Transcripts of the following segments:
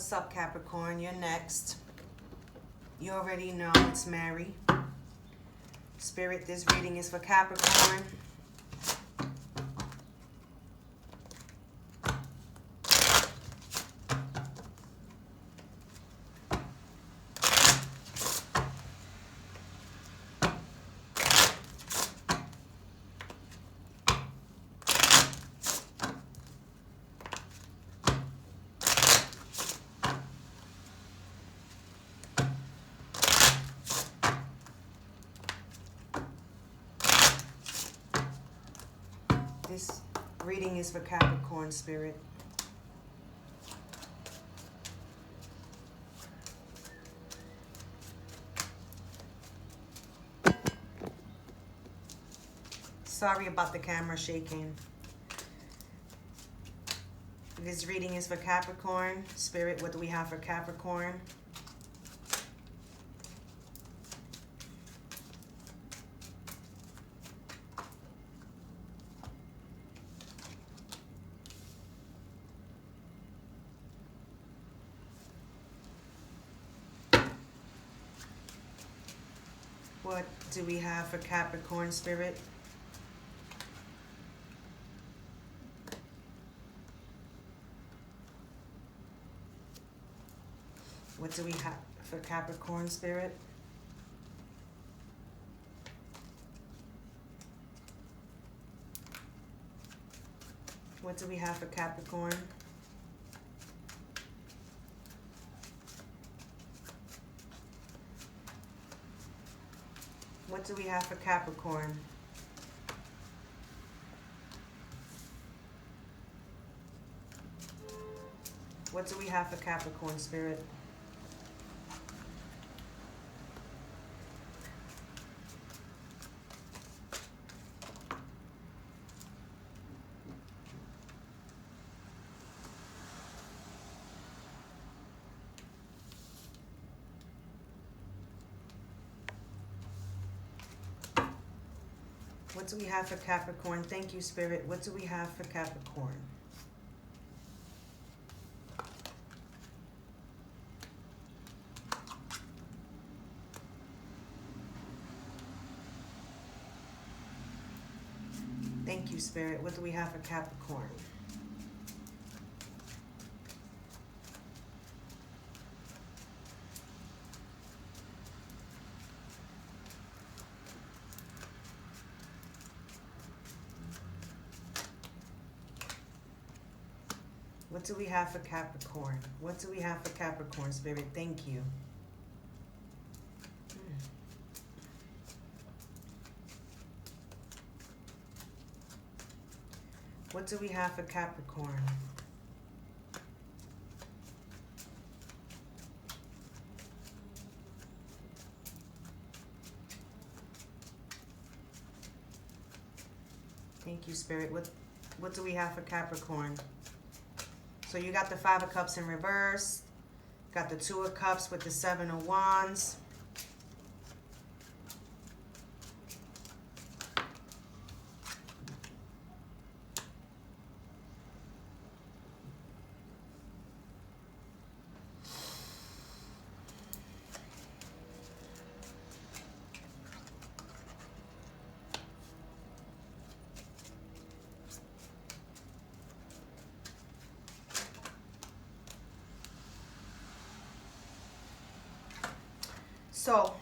What's up, Capricorn? You're next. You already know it's Mary. Spirit, this reading is for Capricorn. This reading is for Capricorn, Spirit. Sorry about the camera shaking. This reading is for Capricorn. Spirit, what do we have for Capricorn? What do we have for Capricorn, Spirit? What do we have for Capricorn, Spirit? What do we have for Capricorn? What do we have for Capricorn? What do we have for Capricorn, Spirit? What do we have for Capricorn? Thank you, Spirit. What do we have for Capricorn? Thank you, Spirit. What do we have for Capricorn? What do we have for Capricorn? What do we have for Capricorn, Spirit? Thank you. What do we have for Capricorn? Thank you, Spirit. What do we have for Capricorn? So you got the Five of Cups in reverse, got the Two of Cups with the Seven of Wands. So,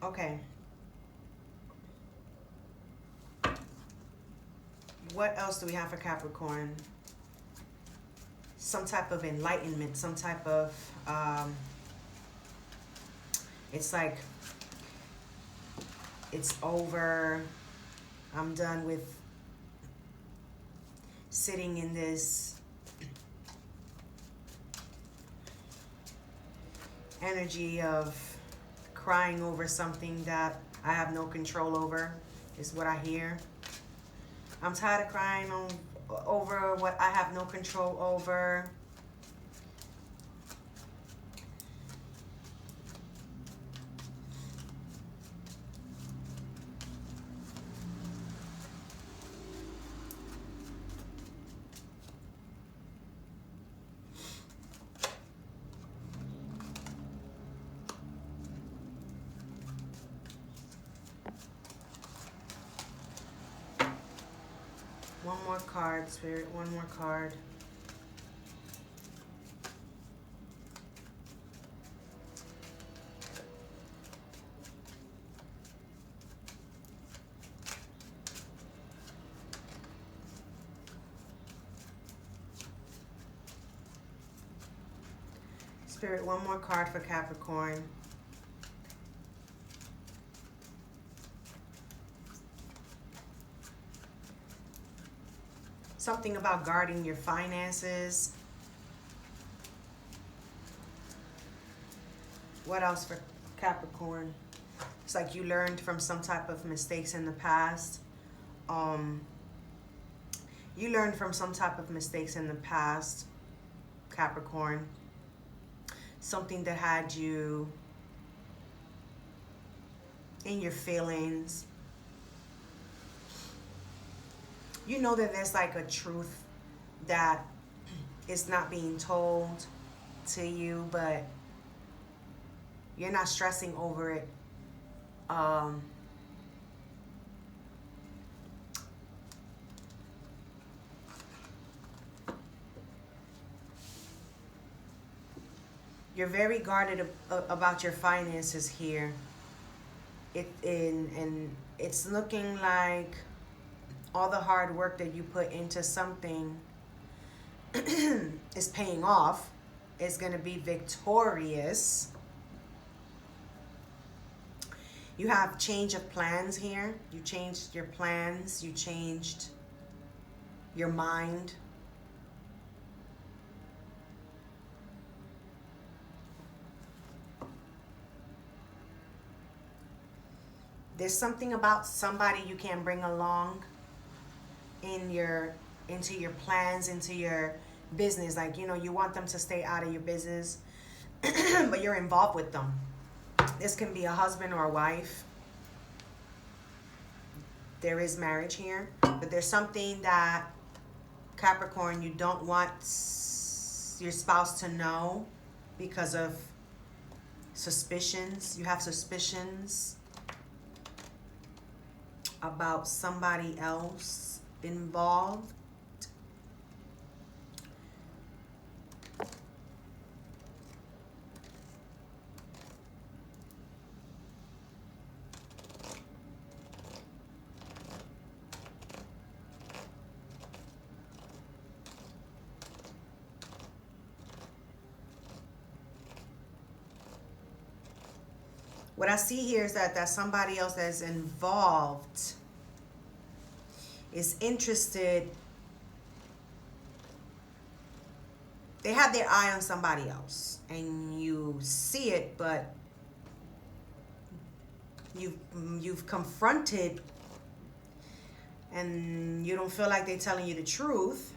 okay. What else do we have for Capricorn? Some type of enlightenment, some type of, it's like, it's over. I'm done with sitting in this energy of crying over something that I have no control over, is what I hear. I'm tired of crying over what I have no control over. One more card, Spirit. One more card. Spirit, one more card for Capricorn. Something about guarding your finances. What else for Capricorn? It's like you learned from some type of mistakes in the past. You learned from some type of mistakes in the past, Capricorn. Something that had you in your feelings. You know that there's like a truth that is not being told to you, but you're not stressing over it. You're very guarded about your finances here. And it's looking like all the hard work that you put into something is paying off. It's going to be victorious. You have change of plans here. You changed your plans. You changed your mind. There's something about somebody you can bring along into your plans, into your business. Like, you know, you want them to stay out of your business, but you're involved with them. This can be a husband or a wife. There is marriage here, but there's something that, Capricorn, you don't want your spouse to know because of suspicions. You have suspicions about somebody else involved. What I see here is that somebody else that's involved is interested. They have their eye on somebody else, and you see it, but you've confronted, and you don't feel like they're telling you the truth.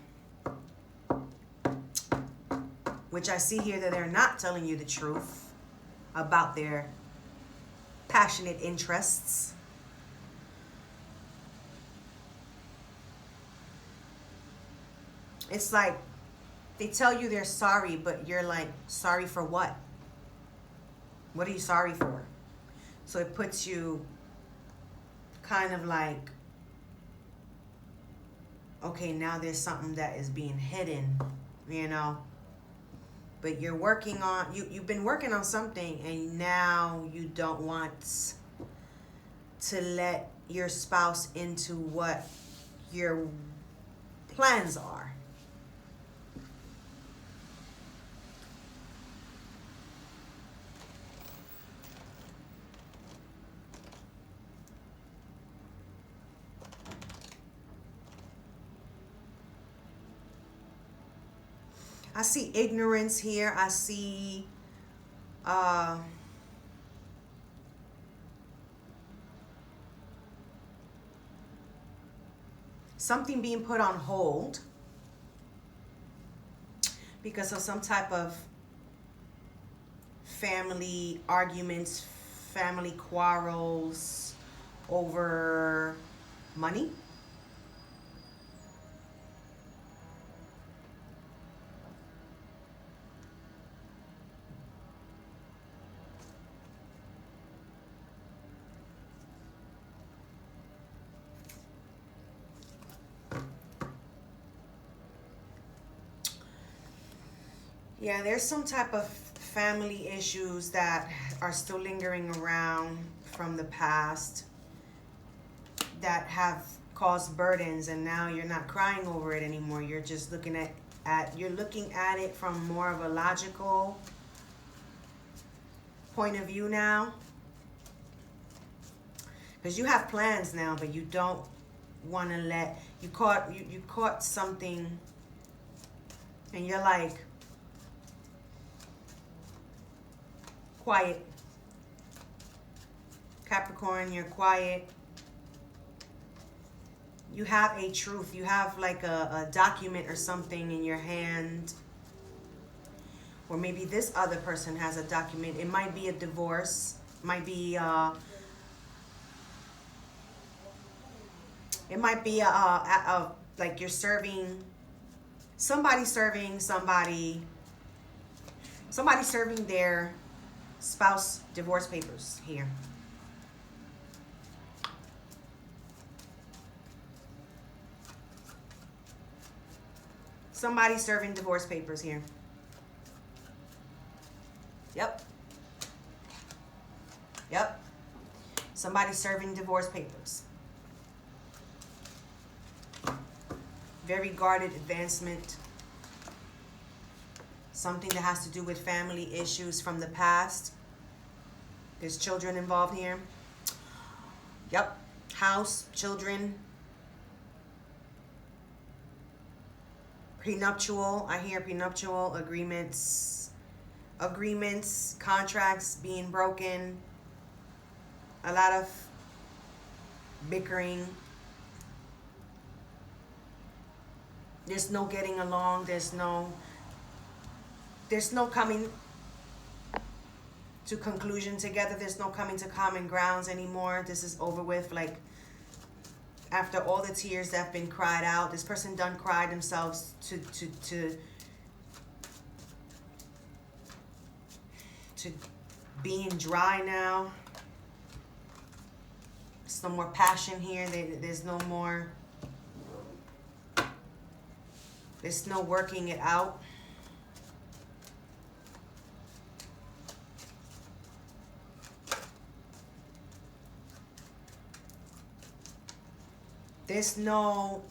Which I see here that they're not telling you the truth about their passionate interests. It's like they tell you they're sorry, but you're like, sorry for what? What are you sorry for? So it puts you kind of like, okay, now there's something that is being hidden, you know? But you're working on, you've been working on something, and now you don't want to let your spouse into what your plans are. I see ignorance here. I see something being put on hold because of some type of family arguments, family quarrels over money. Yeah, there's some type of family issues that are still lingering around from the past that have caused burdens, and now you're not crying over it anymore. You're just looking you're looking at it from more of a logical point of view now. Because you have plans now, but you don't want to let you caught something, and you're like quiet. Capricorn, you're quiet. You have a truth. You have like a document or something in your hand. Or maybe this other person has a document. It might be a divorce. Might be it might be like you're serving somebody serving their spouse divorce papers here. Somebody serving divorce papers here. Yep. Yep. Somebody serving divorce papers. Very guarded advancement. Something that has to do with family issues from the past. There's children involved here. Yep. House, children. Prenuptial. I hear prenuptial agreements, contracts being broken. A lot of bickering. There's no getting along. There's no coming to conclusion together. There's no coming to common grounds anymore. This is over with. Like, after all the tears that have been cried out, this person done cried themselves to being dry now. There's no more passion here. There's no more. There's no working it out. There's no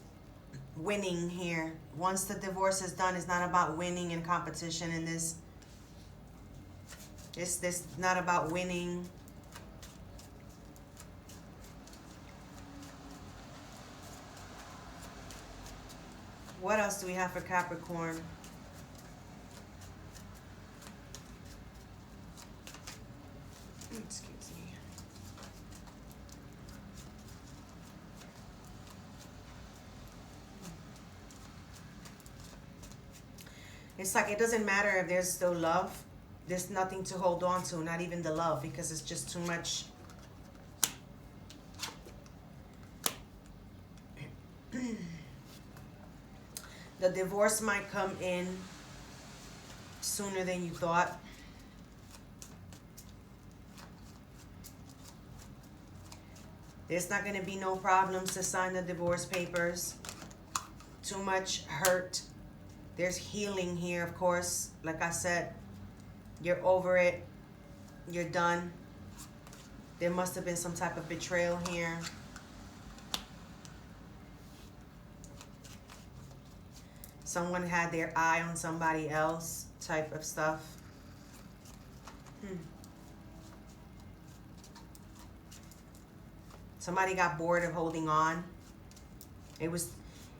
winning here. Once the divorce is done, it's not about winning and competition in this. It's not about winning. What else do we have for Capricorn? Excuse me. It's like it doesn't matter if there's still love. There's nothing to hold on to, not even the love, because it's just too much. The divorce might come in sooner than you thought. There's not going to be no problems to sign the divorce papers. Too much hurt. There's healing here, of course. Like I said, you're over it. You're done. There must have been some type of betrayal here. Someone had their eye on somebody else, type of stuff. Somebody got bored of holding on. It was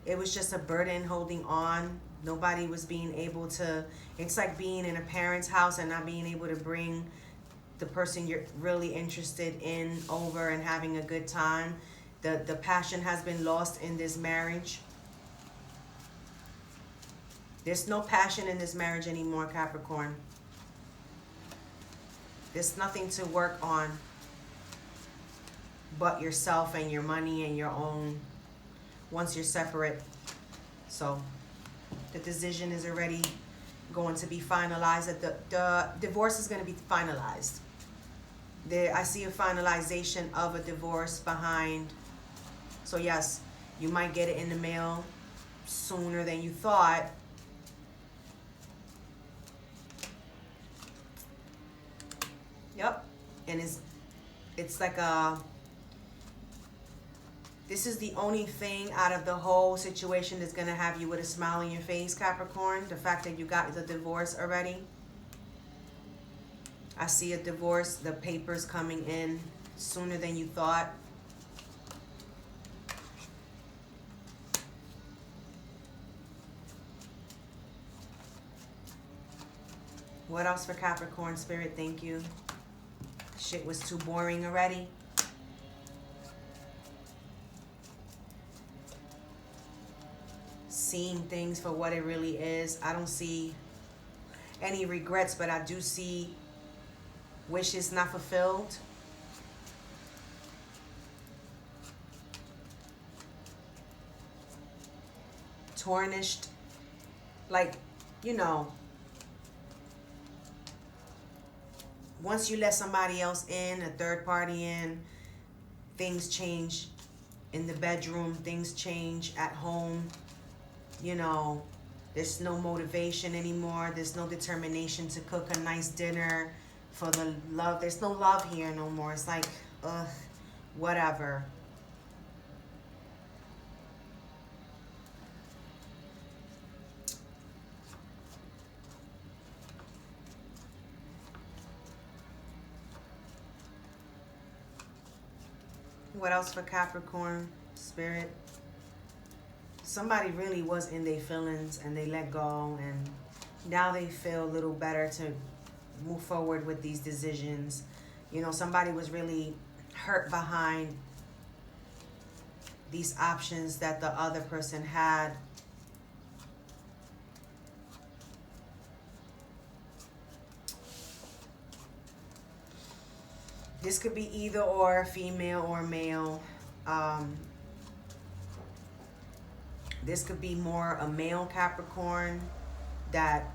just a burden holding on. Nobody was being able to. It's like being in a parent's house and not being able to bring the person you're really interested in over and having a good time. The passion has been lost in this marriage. There's no passion in this marriage anymore, Capricorn. There's nothing to work on but yourself and your money and your own once you're separate. So the decision is already going to be finalized. The divorce is going to be finalized. I see a finalization of a divorce behind. So yes, you might get it in the mail sooner than you thought. Yep. And it's like this is the only thing out of the whole situation that's gonna have you with a smile on your face, Capricorn. The fact that you got the divorce already. I see a divorce, the papers coming in sooner than you thought. What else for Capricorn Spirit? Thank you. Shit was too boring already. Seeing things for what it really is. I don't see any regrets, but I do see wishes not fulfilled. Tarnished. Like, you know, once you let somebody else in, a third party in, things change in the bedroom, things change at home. You know, there's no motivation anymore. There's no determination to cook a nice dinner for the love. There's no love here no more. It's like, ugh, whatever. What else for Capricorn Spirit? Somebody really was in their feelings and they let go, and now they feel a little better to move forward with these decisions. You know, somebody was really hurt behind these options that the other person had. This could be either or, female or male. This could be more a male Capricorn that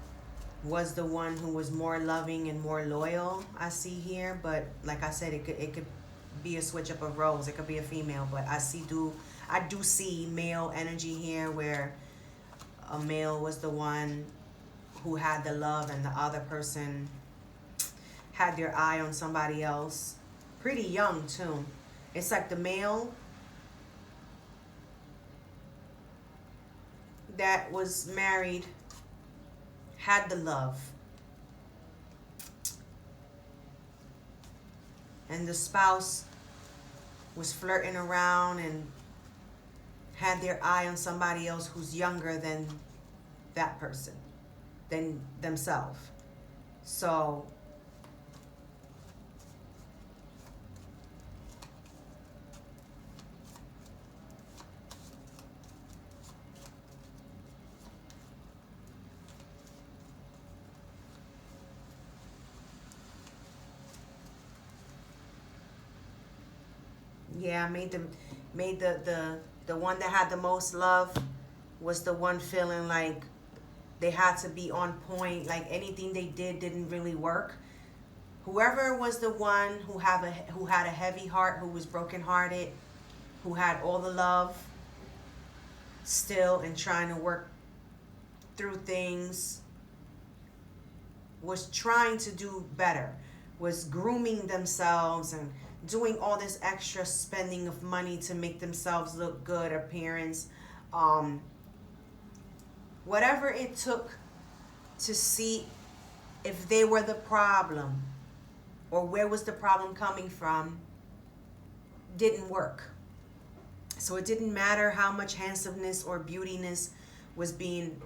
was the one who was more loving and more loyal, I see here. But like I said, it could be a switch up of roles. It could be a female, but I do see male energy here, where a male was the one who had the love and the other person had their eye on somebody else. Pretty young too. It's like the male that was married had the love, and the spouse was flirting around and had their eye on somebody else who's younger than that person, than themselves. So yeah, made the one that had the most love was the one feeling like they had to be on point, like anything they did didn't really work. Whoever was the one who had a heavy heart, who was brokenhearted, who had all the love still and trying to work through things, was trying to do better, was grooming themselves and doing all this extra spending of money to make themselves look good, appearance, whatever it took to see if they were the problem or where was the problem coming from, didn't work. So it didn't matter how much handsomeness or beautiness was being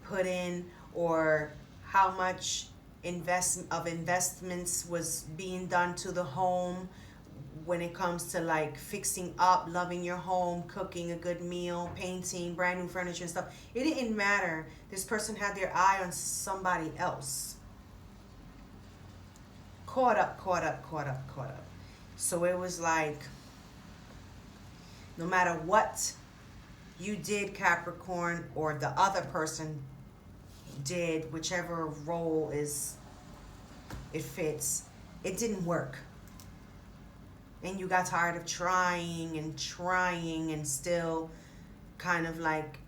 put in, or how much investments was being done to the home when it comes to like fixing up, loving your home, cooking a good meal, painting, brand new furniture and stuff. It didn't matter. This person had their eye on somebody else. Caught up. So it was like, no matter what you did, Capricorn, or the other person did, whichever role it fits, it didn't work. And you got tired of trying and still kind of like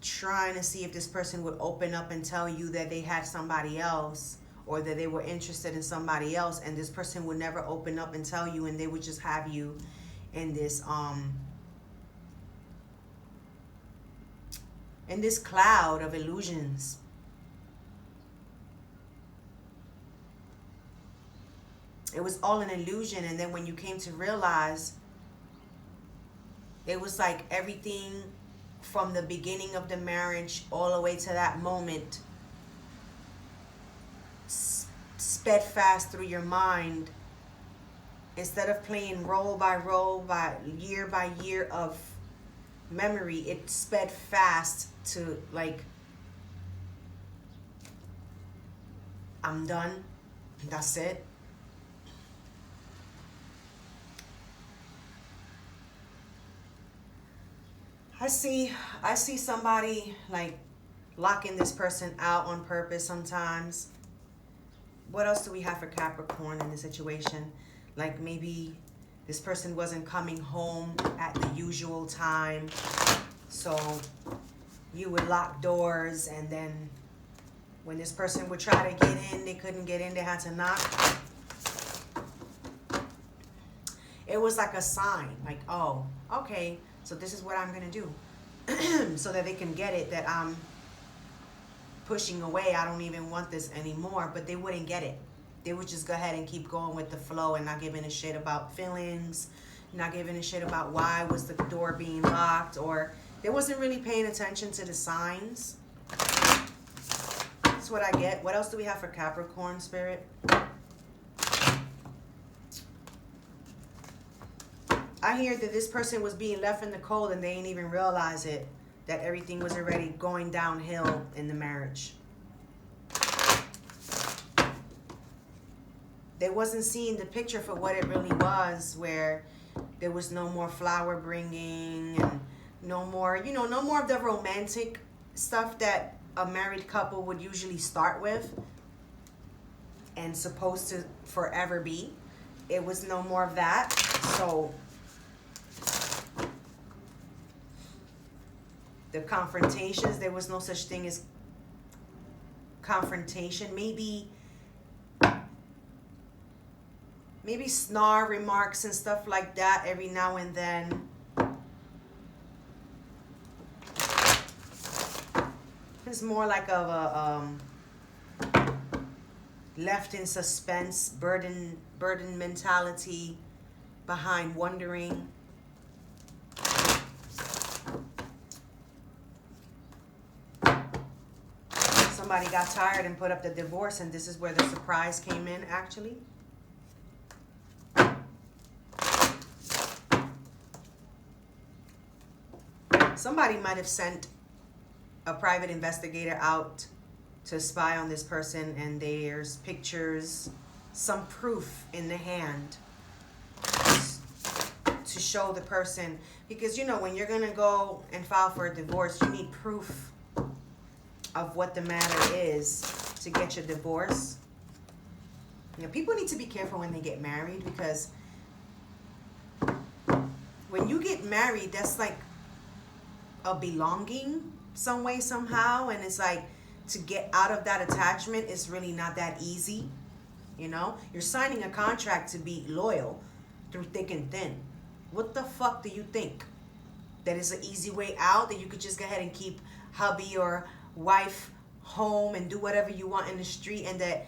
trying to see if this person would open up and tell you that they had somebody else, or that they were interested in somebody else, and this person would never open up and tell you, and they would just have you in this cloud of illusions. It was all an illusion, and then when you came to realize, it was like everything from the beginning of the marriage all the way to that moment sped fast through your mind. Instead of playing role by year of memory, it sped fast to like, I'm done. That's it. I see somebody like locking this person out on purpose sometimes. What else do we have for Capricorn in this situation? Like maybe this person wasn't coming home at the usual time, so you would lock doors, and then when this person would try to get in, they couldn't get in, they had to knock. It was like a sign, like, oh, okay, so this is what I'm gonna do. So that they can get it that I'm pushing away. I don't even want this anymore, but they wouldn't get it. They would just go ahead and keep going with the flow and not giving a shit about feelings, not giving a shit about why was the door being locked, or they wasn't really paying attention to the signs. That's what I get. What else do we have for Capricorn, Spirit? I hear that this person was being left in the cold and they didn't even realize it, that everything was already going downhill in the marriage. They wasn't seeing the picture for what it really was, where there was no more flower bringing and no more, no more of the romantic stuff that a married couple would usually start with and supposed to forever be. It was no more of that. So the confrontations, there was no such thing as confrontation. Maybe snarl remarks and stuff like that every now and then. It's more like of a left in suspense, burden mentality behind wondering. Somebody got tired and put up the divorce, and this is where the surprise came in, actually. Somebody might have sent a private investigator out to spy on this person, and there's pictures, some proof in the hand to show the person. Because, when you're going to go and file for a divorce, you need proof of what the matter is to get your divorce. People need to be careful when they get married, because when you get married, that's like a belonging some way, somehow, and it's like to get out of that attachment is really not that easy. You're signing a contract to be loyal through thick and thin. What the fuck do you think? That is an easy way out, that you could just go ahead and keep hubby or wife home and do whatever you want in the street, and that,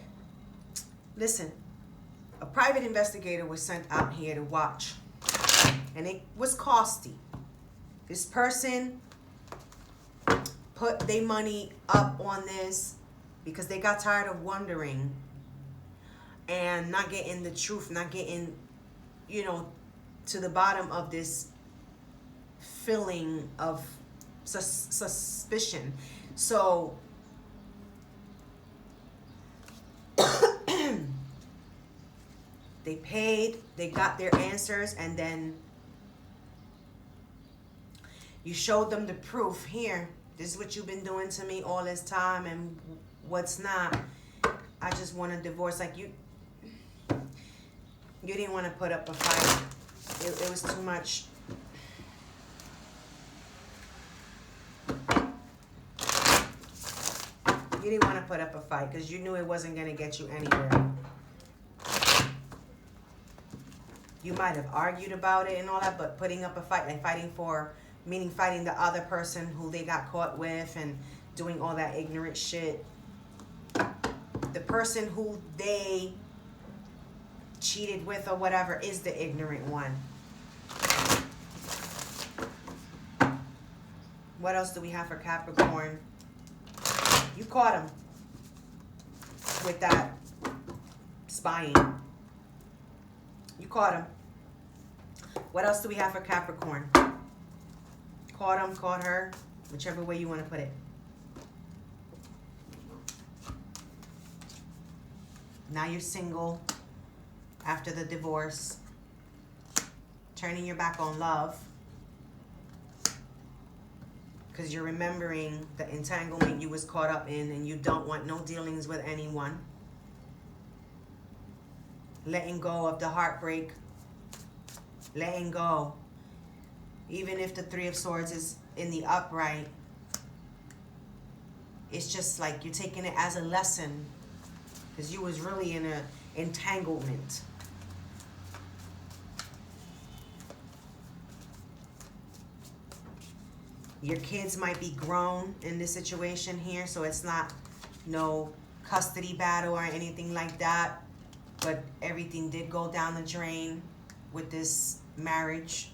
listen, a private investigator was sent out here to watch, and it was costly. This person put their money up on this because they got tired of wondering and not getting the truth, not getting, to the bottom of this feeling of suspicion. So they paid, they got their answers, and then you showed them the proof. Here, this is what you've been doing to me all this time, and what's not. I just want a divorce. Like, you didn't want to put up a fight. It was too much. You You didn't want to put up a fight because you knew it wasn't going to get you anywhere. You might have argued about it and all that, but putting up a fight, like fighting for, meaning fighting the other person who they got caught with and doing all that ignorant shit. The person who they cheated with or whatever is the ignorant one. What else do we have for Capricorn? You caught him with that spying. You caught him. What else do we have for Capricorn? Caught him, caught her, whichever way you want to put it. Now you're single after the divorce. Turning your back on love. Because you're remembering the entanglement you was caught up in and you don't want no dealings with anyone. Letting go of the heartbreak. Letting go. Even if the Three of Swords is in the upright, it's just like you're taking it as a lesson because you was really in an entanglement. Your kids might be grown in this situation here, so it's not no custody battle or anything like that. But everything did go down the drain with this marriage.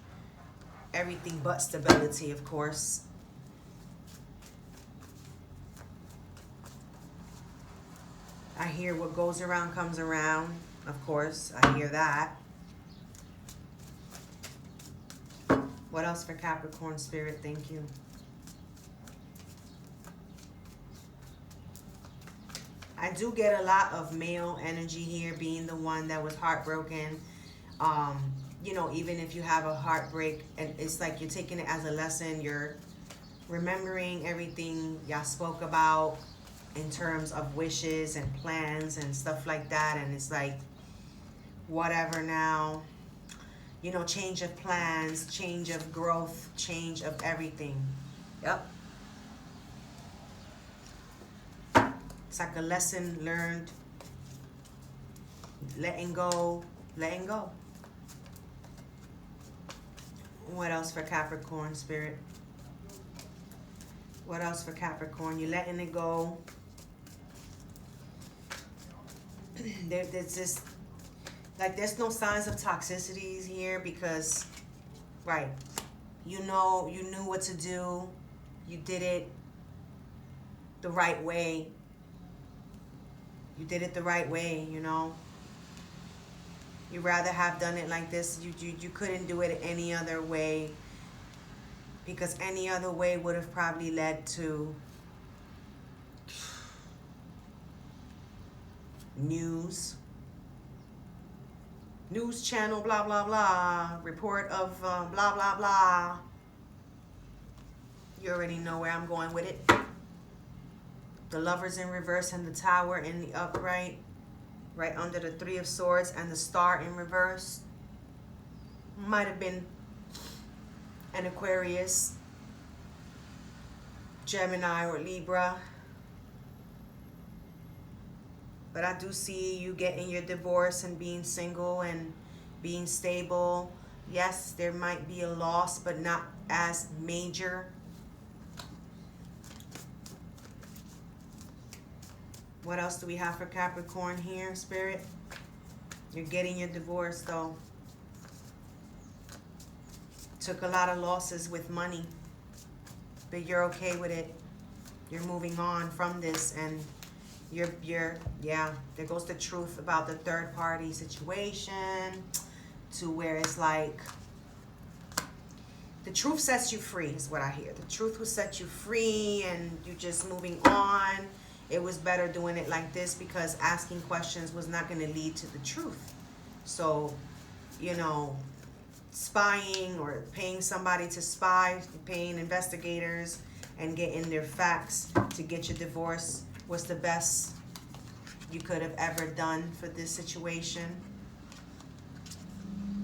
Everything but stability, of course. I hear what goes around comes around. Of course, I hear that. What else for Capricorn Spirit? Thank you. I do get a lot of male energy here, being the one that was heartbroken. You know, even if you have a heartbreak, and it's like you're taking it as a lesson. You're remembering everything y'all spoke about in terms of wishes and plans and stuff like that. And it's like, whatever now. You know, change of plans, change of growth, change of everything. Yep. It's like a lesson learned. Letting go, letting go. What else for Capricorn Spirit? What else for Capricorn? You're letting it go. There's just, like, there's no signs of toxicities here because, right, you know, you knew what to do. You did it the right way. You did it the right way, you know. You'd rather have done it like this. You couldn't do it any other way, because any other way would have probably led to news channel, blah, blah, blah, report of blah, blah, blah. You already know where I'm going with it. The Lovers in reverse and the Tower in the upright. Right under the Three of Swords and the Star in reverse. Might have been an Aquarius, Gemini, or Libra. But I do see you getting your divorce and being single and being stable. Yes, there might be a loss, but not as major. What else do we have for Capricorn here, Spirit? You're getting your divorce, though. Took a lot of losses with money, but you're okay with it. You're moving on from this, and yeah, there goes the truth about the third party situation, to where it's like, the truth sets you free is what I hear. The truth will set you free, and you're just moving on. It was better doing it like this, because asking questions was not going to lead to the truth. So, you know, spying or paying somebody to spy, paying investigators and getting their facts to get your divorce was the best you could have ever done for this situation.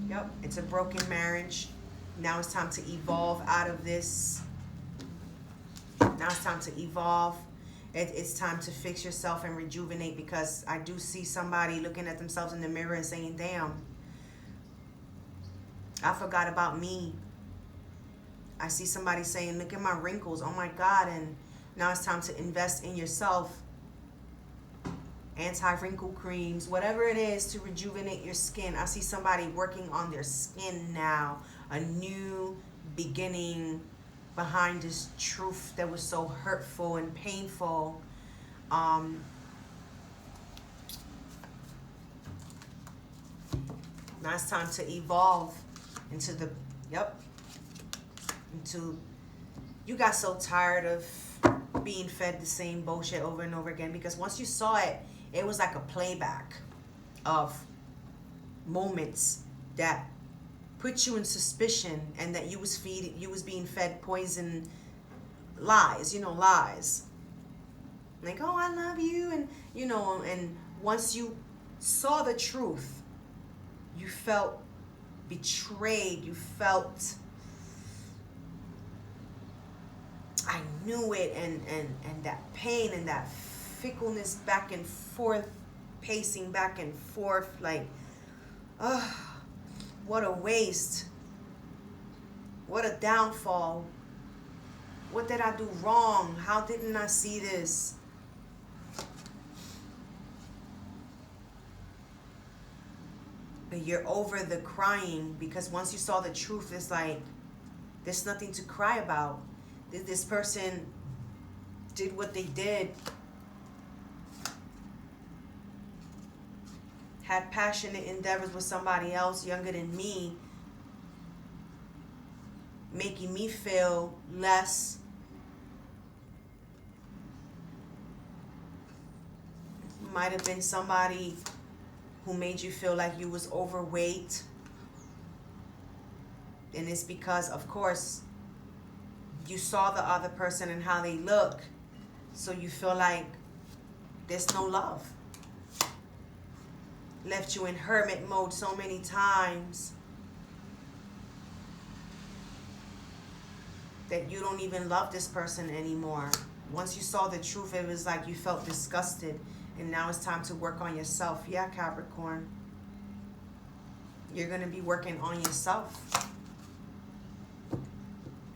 Yep, it's a broken marriage. Now it's time to evolve out of this. Now it's time to evolve It's time to fix yourself and rejuvenate, because I do see somebody looking at themselves in the mirror and saying, damn, I forgot about me. I see somebody saying, look at my wrinkles, oh my God, and now it's time to invest in yourself. Anti-wrinkle creams, whatever it is to rejuvenate your skin. I see somebody working on their skin now. A new beginning behind this truth that was so hurtful and painful. Now it's time to evolve into the, you got so tired of being fed the same bullshit over and over again, because once you saw it, it was like a playback of moments that put you in suspicion, and that you was being fed poison lies, lies. Like, oh, I love you, and and once you saw the truth, you felt betrayed. You felt, I knew it, and that pain and that fickleness back and forth, pacing back and forth, like, what a waste. What a downfall. What did I do wrong? How didn't I see this? But you're over the crying, because once you saw the truth, it's like, there's nothing to cry about. This person did what they did. Had passionate endeavors with somebody else younger than me, making me feel less. Might have been somebody who made you feel like you was overweight. And it's because, of course, you saw the other person and how they look. So you feel like there's no love. Left you in hermit mode so many times that you don't even love this person anymore. Once you saw the truth, it was like you felt disgusted, and now it's time to work on yourself. Yeah, Capricorn. You're going to be working on yourself.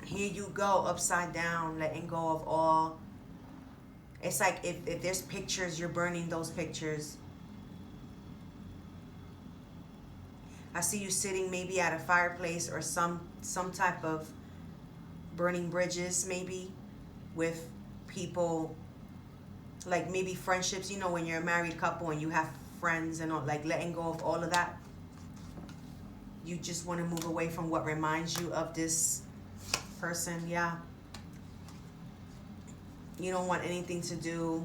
Here you go, upside down, letting go of all. It's like if there's pictures, you're burning those pictures. I see you sitting maybe at a fireplace or some type of burning bridges, maybe with people, like maybe friendships, when you're a married couple and you have friends and all, like letting go of all of that. You just want to move away from what reminds you of this person. Yeah. You don't want anything to do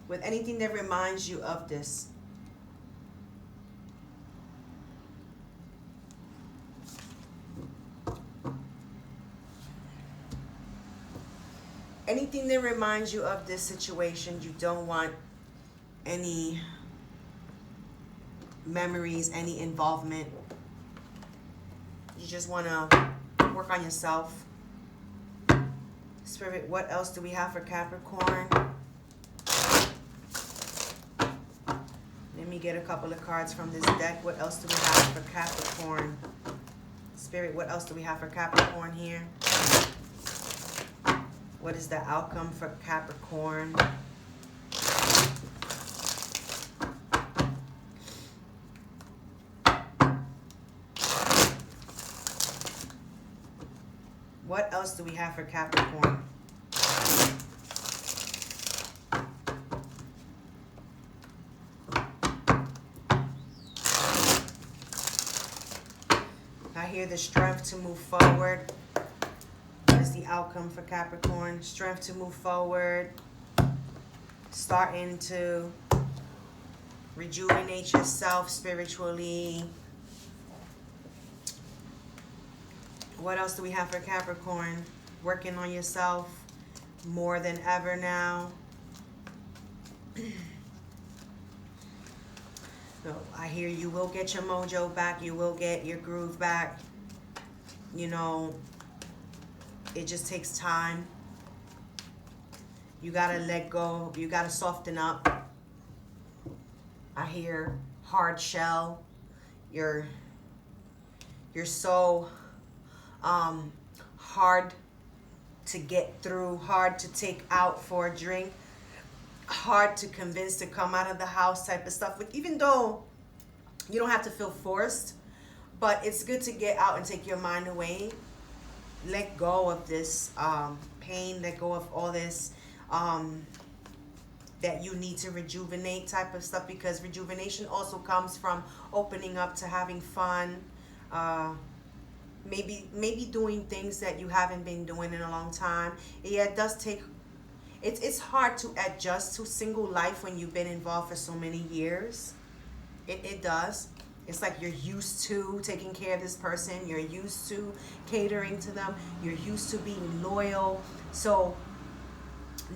with anything that reminds you of this. Anything that reminds you of this situation, you don't want any memories, any involvement. You just want to work on yourself. Spirit, what else do we have for Capricorn? Let me get a couple of cards from this deck. What else do we have for Capricorn? Spirit, what else do we have for Capricorn here? What is the outcome for Capricorn? What else do we have for Capricorn? I hear the strength to move forward. What is the outcome for Capricorn? Strength to move forward. Starting to rejuvenate yourself spiritually. What else do we have for Capricorn? Working on yourself more than ever now. So I hear you will get your mojo back. You will get your groove back. It just takes time. You gotta let go. You gotta soften up. I hear hard shell. You're so hard to get through, hard to take out for a drink, hard to convince to come out of the house type of stuff. But even though you don't have to feel forced, but it's good to get out and take your mind away. Let go of this pain, let go of all this that you need to rejuvenate type of stuff, because rejuvenation also comes from opening up to having fun, maybe doing things that you haven't been doing in a long time. Yeah, it does take, it's hard to adjust to single life when you've been involved for so many years. It does. It's like you're used to taking care of this person, you're used to catering to them, you're used to being loyal. So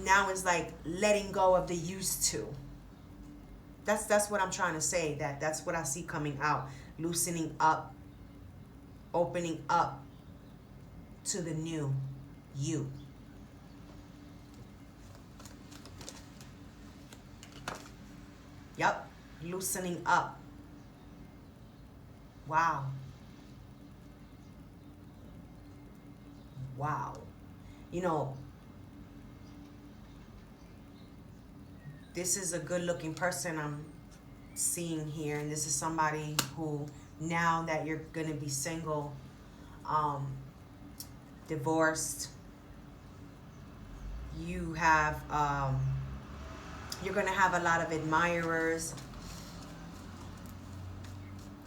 now it's like letting go of the used to. That's what I'm trying to say. That's what I see coming out. Loosening up, opening up to the new you. Yep, loosening up. Wow. Wow. You know, this is a good looking person I'm seeing here, and this is somebody who, now that you're gonna be single, divorced, you have you're gonna have a lot of admirers.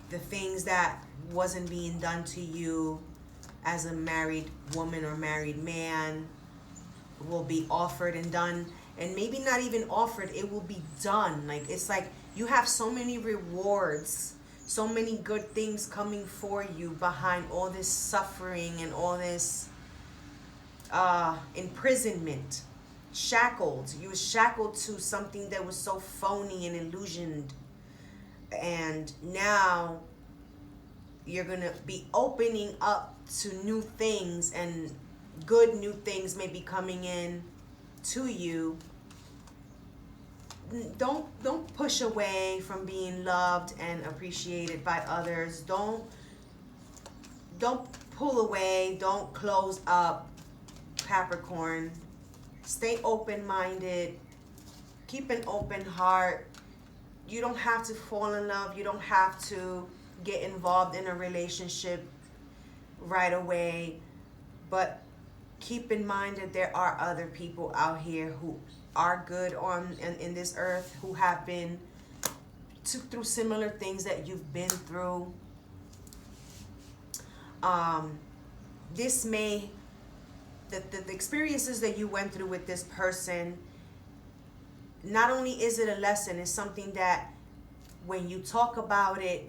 The things that wasn't being done to you as a married woman or married man will be offered and done, and maybe not even offered, it will be done. Like, it's like you have so many rewards, so many good things coming for you behind all this suffering and all this imprisonment. Shackled. You were shackled to something that was so phony and illusioned, and now you're gonna be opening up to new things, and good new things may be coming in to you. Don't push away from being loved and appreciated by others. Don't pull away, don't close up, Capricorn. Stay open-minded, keep an open heart. You don't have to fall in love, you don't have to get involved in a relationship right away, but keep in mind that there are other people out here who are good in this earth, who have been through similar things that you've been through. This may, the experiences that you went through with this person, not only is it a lesson, it's something that when you talk about it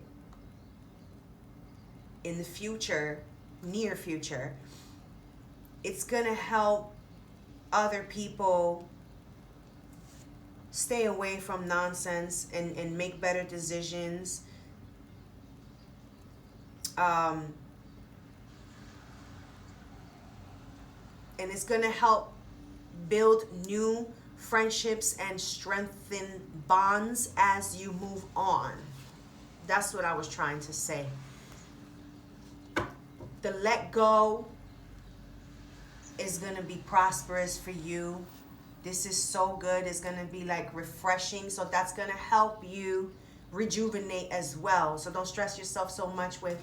in the future, near future, it's gonna help other people stay away from nonsense and make better decisions. And it's gonna help build new friendships and strengthen bonds as you move on. That's what I was trying to say. The let go is gonna be prosperous for you. This is so good. It's gonna be like refreshing. So that's gonna help you rejuvenate as well. So don't stress yourself so much with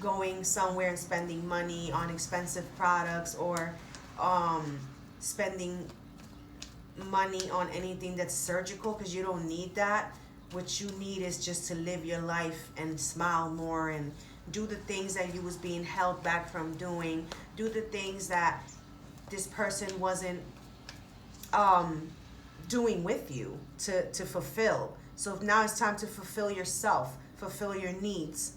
going somewhere and spending money on expensive products, or spending money on anything that's surgical, because you don't need that. What you need is just to live your life and smile more and do the things that you was being held back from doing. Do the things that this person wasn't doing with you to fulfill. So now it's time to fulfill yourself, fulfill your needs.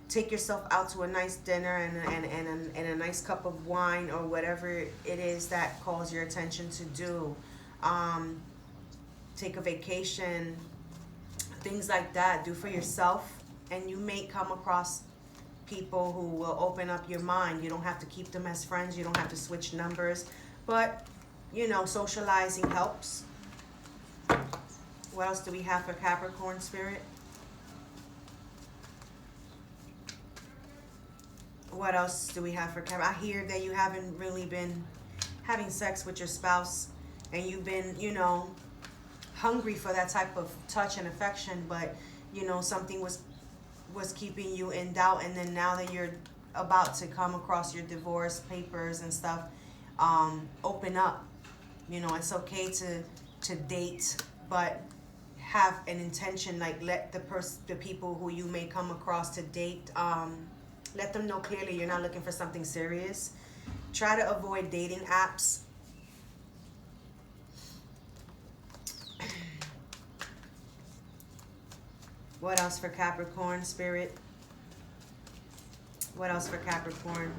Take yourself out to a nice dinner and a nice cup of wine, or whatever it is that calls your attention to do. Take a vacation, things like that. Do for yourself, and you may come across people who will open up your mind. You don't have to keep them as friends. You don't have to switch numbers, but you know, socializing helps. What else do we have for Capricorn spirit? What else do we have for Capricorn? I hear that you haven't really been having sex with your spouse, and you've been, you know, hungry for that type of touch and affection, but, you know, something was keeping you in doubt, and then now that you're about to come across your divorce papers and stuff, open up. You know, it's okay to date, but have an intention. Like, let the people who you may come across to date, let them know clearly you're not looking for something serious. Try to avoid dating apps. What else for Capricorn spirit? What else for Capricorn?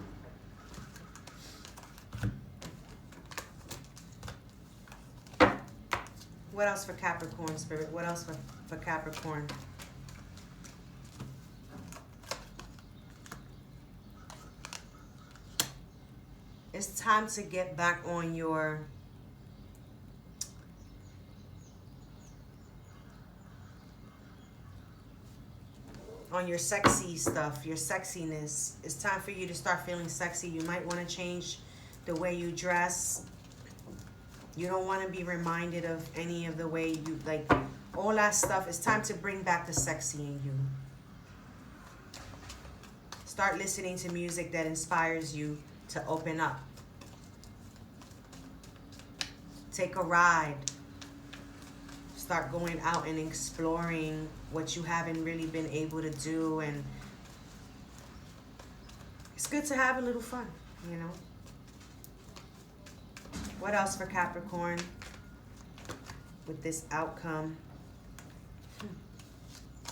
What else for Capricorn spirit? What else for Capricorn? It's time to get back on your sexy stuff, your sexiness. It's time for you to start feeling sexy. You might want to change the way you dress. You don't want to be reminded of any of the way you, like, all that stuff. It's time to bring back the sexy in you. Start listening to music that inspires you to open up. Take a ride. Start going out and exploring what you haven't really been able to do, and it's good to have a little fun, you know. What else for Capricorn with this outcome?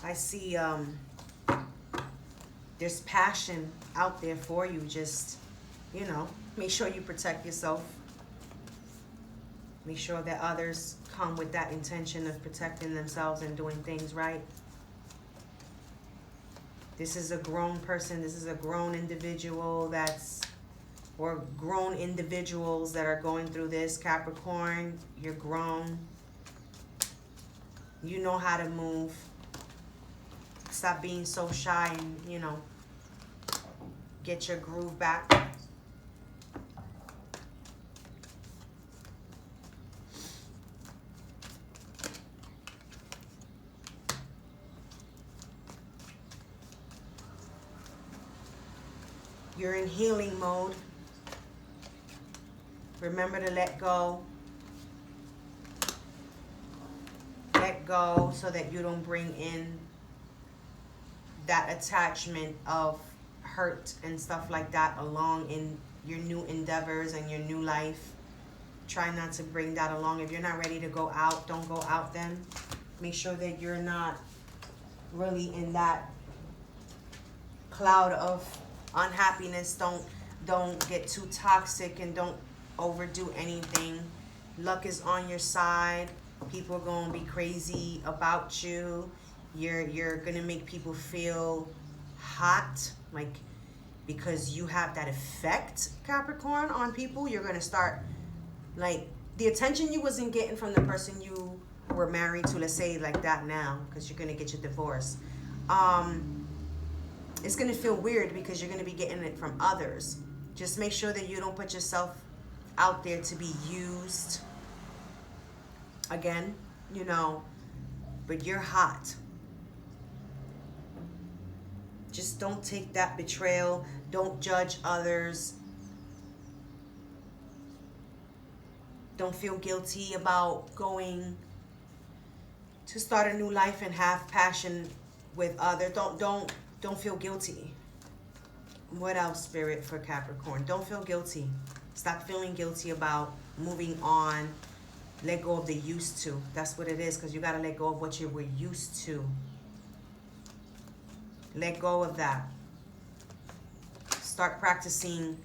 I see there's passion out there for you. Just, you know, make sure you protect yourself. Make sure that others come with that intention of protecting themselves and doing things right. This is a grown person. This is a grown individual or grown individuals that are going through this. Capricorn, you're grown. You know how to move. Stop being so shy and, you know, get your groove back. You're in healing mode. Remember to let go. Let go so that you don't bring in that attachment of hurt and stuff like that along in your new endeavors and your new life. Try not to bring that along. If you're not ready to go out, don't go out then. Make sure that you're not really in that cloud of unhappiness. Don't get too toxic, and don't overdo anything. Luck is on your side. People are going to be crazy about you. You're going to make people feel hot, like, because you have that effect, Capricorn, on people. You're going to start, like, the attention you wasn't getting from the person you were married to, let's say like that now, because you're going to get your divorce. It's going to feel weird because you're going to be getting it from others. Just make sure that you don't put yourself out there to be used again, you know, but you're hot. Just don't take that betrayal. Don't judge others. Don't feel guilty about going to start a new life and have passion with others. Don't feel guilty. What else, Spirit, for Capricorn? Don't feel guilty. Stop feeling guilty about moving on. Let go of the used to. That's what it is, because you got to let go of what you were used to. Let go of that. Start practicing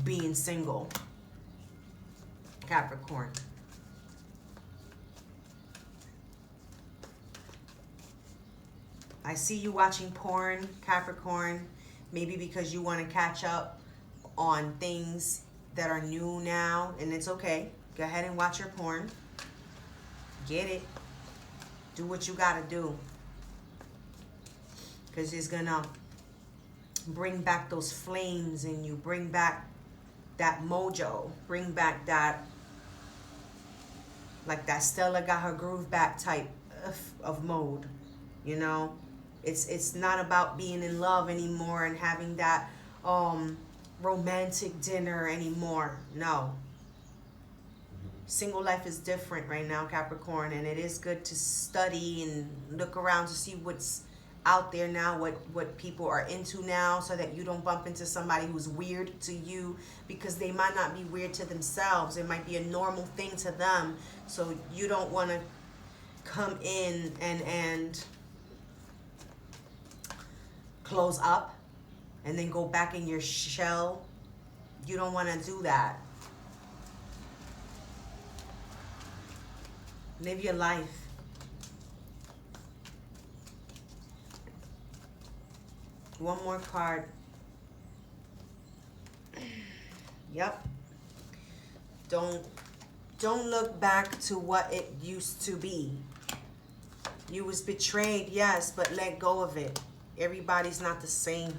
being single, Capricorn. I see you watching porn, Capricorn, maybe because you want to catch up on things that are new now, and it's okay. Go ahead and watch your porn. Get it. Do what you gotta do. Because it's gonna bring back those flames in you. Bring back that mojo. Bring back that, like that Stella got her groove back type of mode. You know? It's not about being in love anymore and having that romantic dinner anymore. No. Single life is different right now, Capricorn, and it is good to study and look around to see what's out there now, what people are into now, so that you don't bump into somebody who's weird to you, because they might not be weird to themselves. It might be a normal thing to them. So you don't want to come in and close up and then go back in your shell. You don't want to do that. Live your life. One more card. Yep. Don't look back to what it used to be. You was betrayed, yes, but let go of it. Everybody's not the same.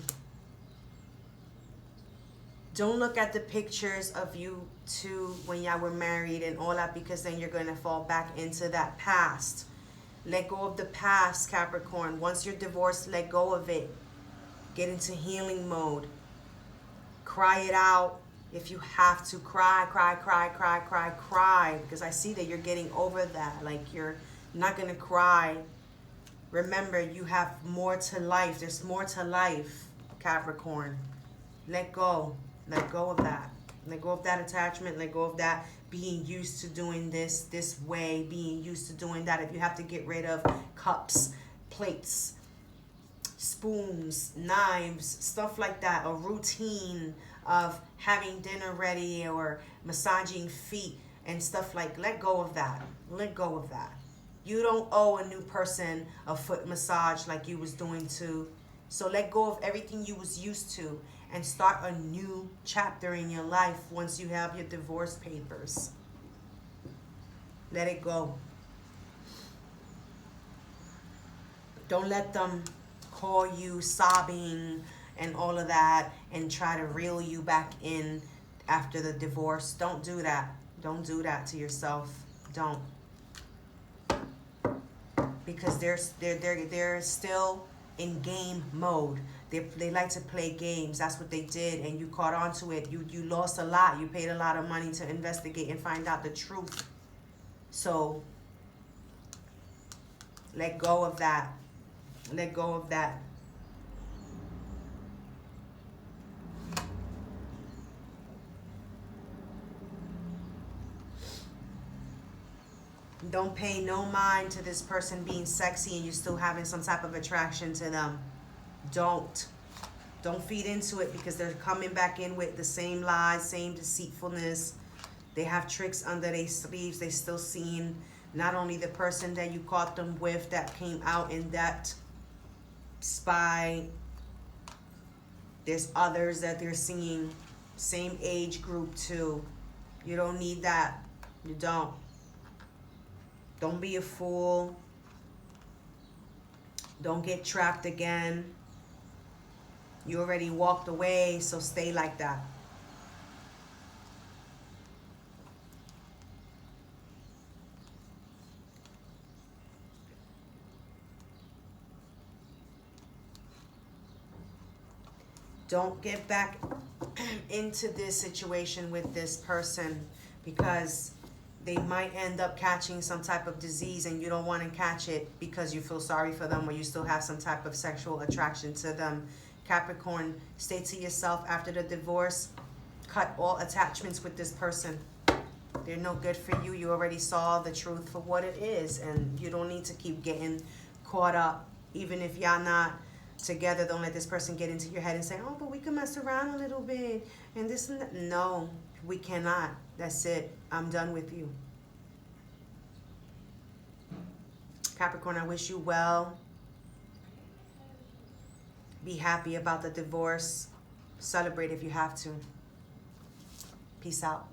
Don't look at the pictures of you two when y'all were married and all that, because then you're going to fall back into that past. Let go of the past, Capricorn. Once you're divorced, let go of it. Get into healing mode. Cry it out. If you have to cry, cry, cry, cry, cry, cry. Because I see that you're getting over that. Like, you're not going to cry. Remember, you have more to life. There's more to life, Capricorn. Let go. Let go of that. Let go of that attachment. Let go of that being used to doing this way, being used to doing that. If you have to get rid of cups, plates, spoons, knives, stuff like that, a routine of having dinner ready or massaging feet and stuff, like, let go of that. Let go of that. You don't owe a new person a foot massage like you was doing to. So let go of everything you was used to and start a new chapter in your life once you have your divorce papers. Let it go. Don't let them call you sobbing and all of that and try to reel you back in after the divorce. Don't do that. Don't do that to yourself. Don't. Because they're still in game mode. They like to play games. That's what they did, and you caught on to it. You lost a lot. You paid a lot of money to investigate and find out the truth. So let go of that. Let go of that. Don't pay no mind to this person being sexy and you still having some type of attraction to them. Don't feed into it, because they're coming back in with the same lies, same deceitfulness. They have tricks under their sleeves. They still seeing not only the person that you caught them with that came out in that spy. There's others that they're seeing, same age group too. You don't need that. You don't. Don't be a fool. Don't get trapped again. You already walked away, so stay like that. Don't get back into this situation with this person, because they might end up catching some type of disease and you don't want to catch it because you feel sorry for them or you still have some type of sexual attraction to them. Capricorn, stay to yourself after the divorce. Cut all attachments with this person. They're no good for you. You already saw the truth for what it is, and you don't need to keep getting caught up. Even if y'all not together, don't let this person get into your head and say, oh, but we can mess around a little bit and this and that. No, we cannot. That's it. I'm done with you. Capricorn, I wish you well. Be happy about the divorce. Celebrate if you have to. Peace out.